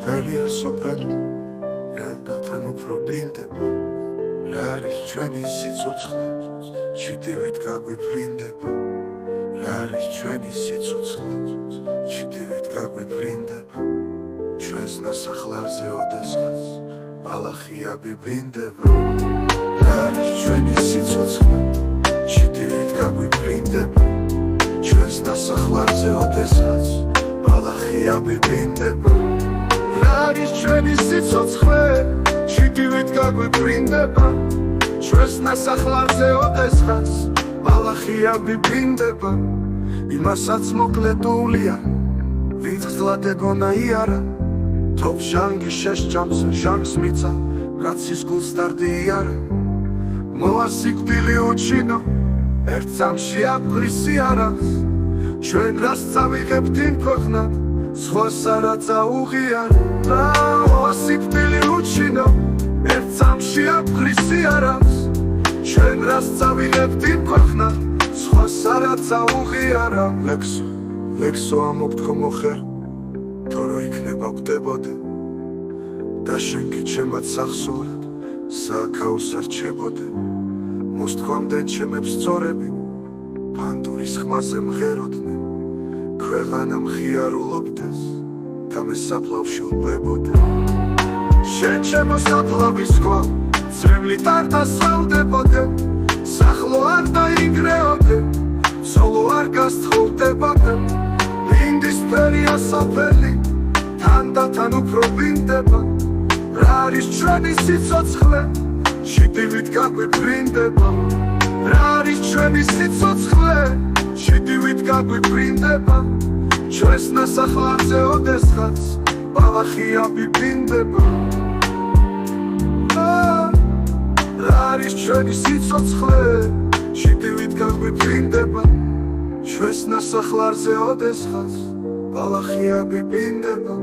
Elia sopran, randatan uprobindeba, Laris ჩვენი სიცოცხლე, ჩიტივით გაგვიფრინდება, Laris ჩვენი სიცოცხლე, ჩიტივით გაგვიფრინდება, ჩვენს ნასახლარზე ოდესღაც, ბალახია ბიბინდება, Laris ჩვენი სიცოცხლე, ჩიტივით გაგვიფრინდება, ჩვენს ნასახლარზე ოდესღაც, ბალახია ბიბინდება, Laris ჩვენი სიცოცხლე, ჩიტივით გაგვიფრინდება, ჩვენს ნასახლარზე ოდესღაც, ბალახია ბიბინდება, იმასაც მოკლედულია, ვინც გზლად ეგონა იარა, თოფ ჟანგი შეშჭამს, ჟანგს მიცა, კაცის გულს დარდიარა, მოვა სიკვდილი უჩინო, ერთ წამში აფხრის იარას, ჩვენ რას წავიღებთ იმ ქვეყნად, სხვას არა წაუღიარა, მოვა სიკვდილი უჩინო, ერთ წამში აფხრის იარას, ჩვენ რას წავიღებთ იმ ქვეყნად, სხვას არა წაუღიარა. ლექსო ამოფთხო მოხერ, თუ რო იქნება გვდებოდე, და შენ კი ჩემად სახსოვრად, სააქაოს არჩებოდე, მოსთქვამდნენ ჩემებს სწორები, ფანდურის ხმაზე მღეროდნენ, ქვეყანა მხიარულობდეს, და მე საფლავში ვყვებოდე. შენ ჩემო საფლავის ქვა, წრემლით არ დასალდებოდე, სახლო არ დაიგრეოდე, სოლო არ გასთხოვდებოდე, მინდის ფერია საფელი, თანდათან უპრობინდება, რა არის ჩვენი სიცოცხლე, ჩიტივით გაგვიფრინდება, რა არის ჩვენი სიცოცხლე, ჩიტივით გაგვიფრინდება, ჩვენს ნასახლარზე ოდესღაც, ბალახია ბიბინდება, რა არის ჩვენი სიცოცხლე, ჩიტივით გაგვიფრინდება, ჩვენს ნასახლარზე ოდესღაც, ბალახია ბიბინდება.